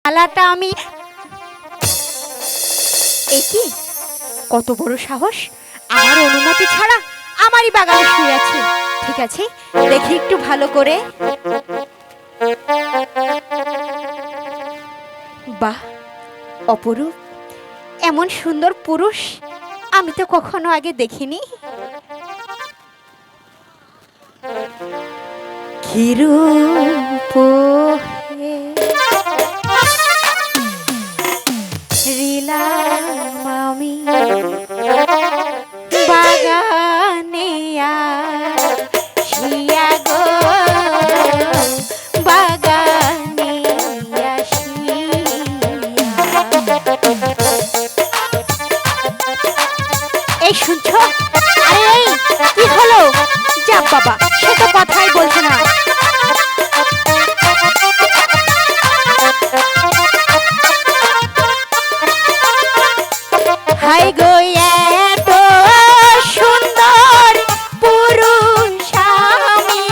মালাটা আমি কি কত বড় সাহস! আমার অনুমতি ছাড়া আমারই বাগানে শুয়ে আছে। ঠিক আছে, দেখি একটু ভালো করে। বাহ, অপরূপ! এমন সুন্দর পুরুষ আমি তো কখনো আগে দেখিনি। কি রূপ রিলাম আমি বাগানে আসিয়া গো, বাগানে আসিয়া। এই শুনছো? আরে এই কি হলো? যা বাবা, সে তো কথাই বলছে না। হাই গো, এত সুন্দর পুরুষ আমি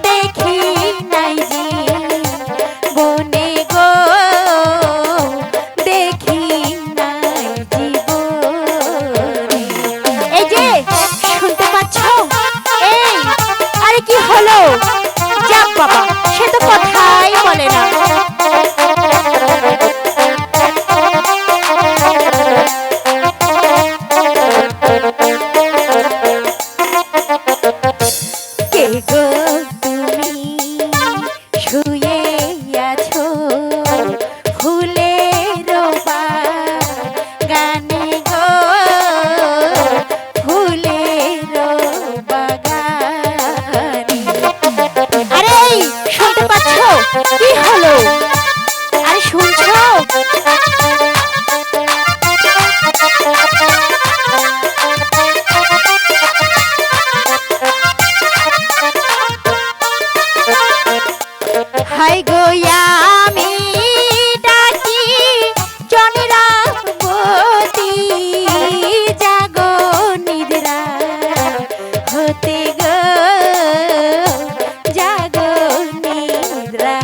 দেখি নাই জীবনে গো, দেখি নাই জীবনে। এই যে শুনতে পাচ্ছ? এই আরে কি হলো? যাক বাবা, সে তো কথাই বলে না। কে গো তুমি শুয়ে আছো ফুলের বাগানে গো, ফুলের বাগানে। আরে শুনতে পাচ্ছ? কি হলো? আরে শুনছো? হাই গো, আমি ডাকি চন্দ্রাবতী, জাগো নিদ্রা হতে গো, জাগো নিদ্রা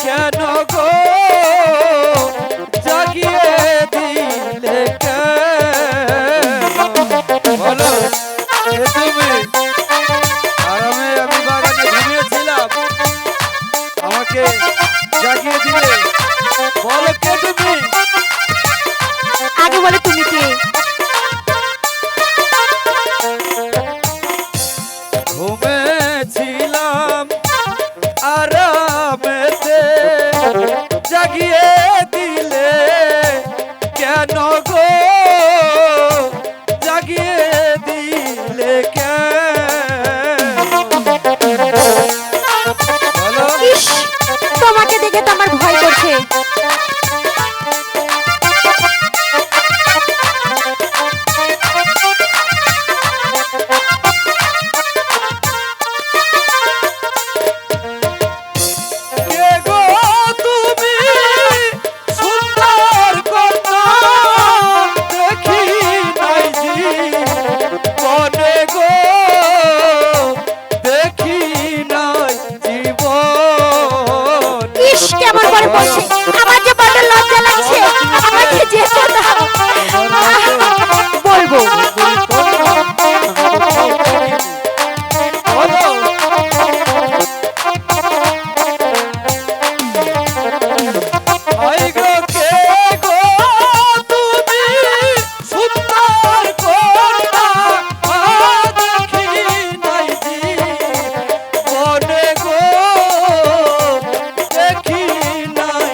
কেন গো জাগিয়ে দিলে বলো তুমি? আরামে আমি বাগানে ঘুমিয়েছিলাম, আমাকে জাগিয়ে দিলে। বলো কে তুমি? আগে বলে তুমি কে? ঘুমেছিলাম আরামেতে, জাগিয়ে দিলে কেন গো, জাগিয়ে দিলে বলো? ইস, তোমাকে দেখে তো আমার ভয় করছে। কে গো তুমি সুন্দর কন্যা, দেখি নাই জীবনে গো, দেখি নাই জীবন। ইস, কেমন করে বলছে! আমার যে বড় লজ্জা লাগছে। আমাকে যেতে দাও, বলবো। আই গো, কে গো তুমি সুন্দর কন্যা, দেখি নাই জীবনে গো, দেখি নাই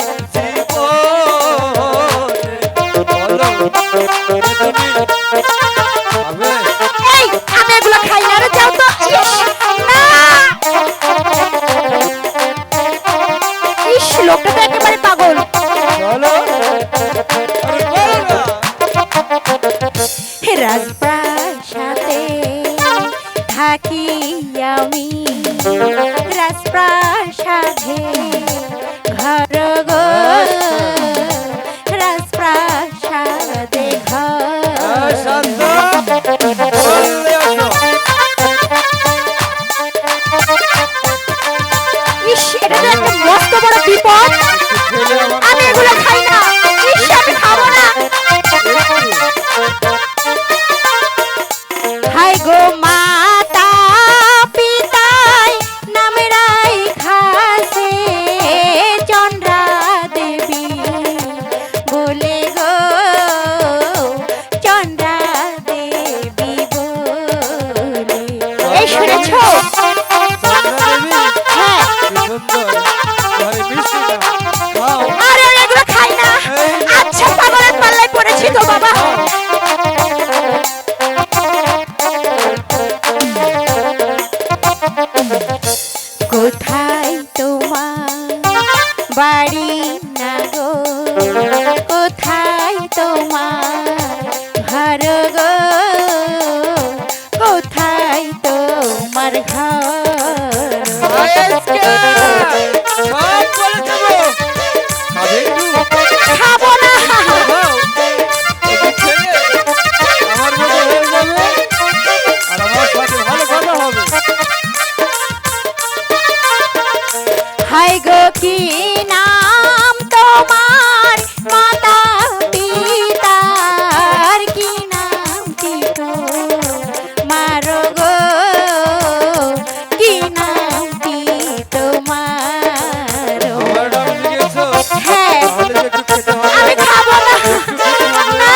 সাথে থাকি আমি রাজপ্রাসাদে ঘর গো রাজপ্রাসাদে ঘর শান্ত বললে আসো। ইস, এটা তো একটা মস্ত বড় বিপদ। খেলে আমার আমি এগুলো খাই না। ইস, আমি খাবো না। হাই গো মাতা পিতায় নামেরাই খাসে চন্দ্রা দেবী বলে গো চন্দ্রা দেবী বলে। এই শুনেছো? চন্দ্রা দেবী হ্যাঁ। কি সুন্দর ঘরে মিষ্টি না খাও আরে এগুলো খাই না। আচ্ছা, পাগলের পাল্লায় পড়েছি তো বাবা। কোথায় তোমার বাড়ি না গো, কোথায় তোমার ঘর গো, কোথায় তোমার ঘর? আজকে সব বলে দেবো খাবে একটু খাবো না। খাও একটু খেলে আমার মতো হয়ে যাবে আর আমার সাথে ভালো কথা হবে হাই গো কি নাম তোমার মাতা পিতার, কি নাম কি তোমার গো, কি নাম কি তোমার? আমার নাম জিজ্ঞেসো হ্যাঁ, তাহলে একটু খেতে হবে আমি খাবো না। না।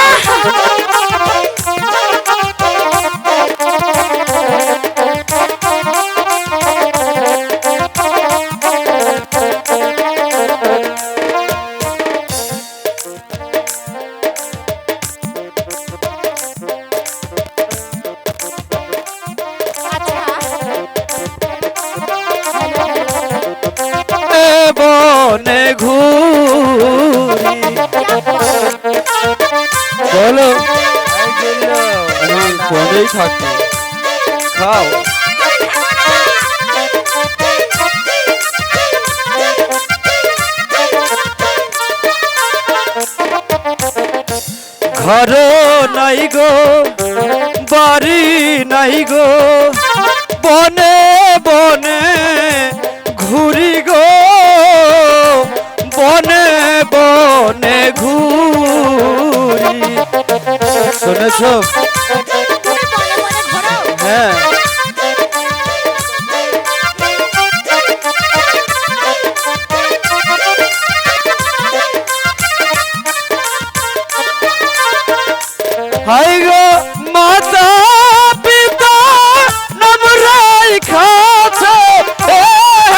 বনে ঘুরি বলো আমি বনেই থাকি খাও ঘর নাই গো বাড়ি নাই গো বনে বনে ঘুরি গো বনে বনে ঘুরি শুনেছ তুমি বনে বনে ঘোরো? হ্যাঁ হাই গো মাতা পিতা নাম রাইখাছে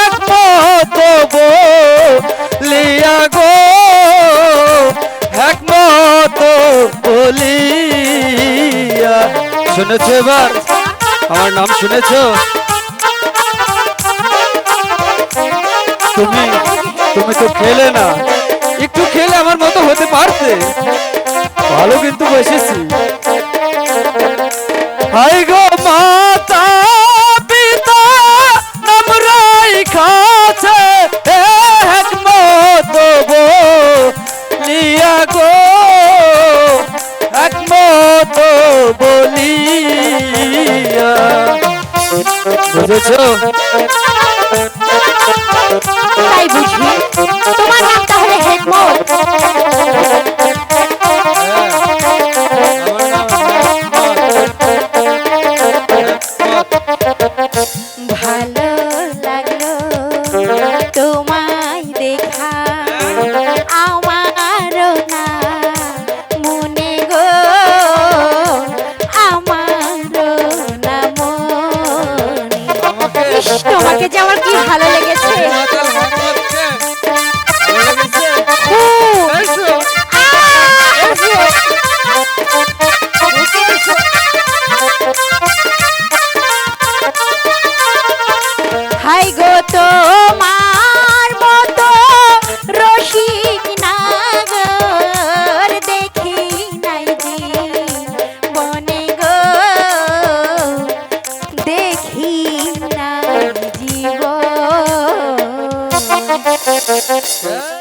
একমত বলিয়া গো একমত বলিয়া শুনেছো এবার আমার নাম শুনেছো তুমি তুমি তো খেলে না একটু খেলে আমার মতো হতে পারতে ভালো কিন্তু বসেছি হাই গো মাতা পিতা নাম রাইখাছে একমত বলিয়া গো একমত বলিয়া বুঝেছো তাই বুঝি। তোমার নাম তাহলে হেকমত। ভালো লাগলো তোমায় দেখা, আমারও না মনে গো, আমারও না মনে। ইস, তোমাকে যে আমার কি ভালো লেগেছে। খুব। হাই গো তোমার মতো রসিক নাগর দেখি নাই যে বনে গো নাই জীবন। হ্যাঁ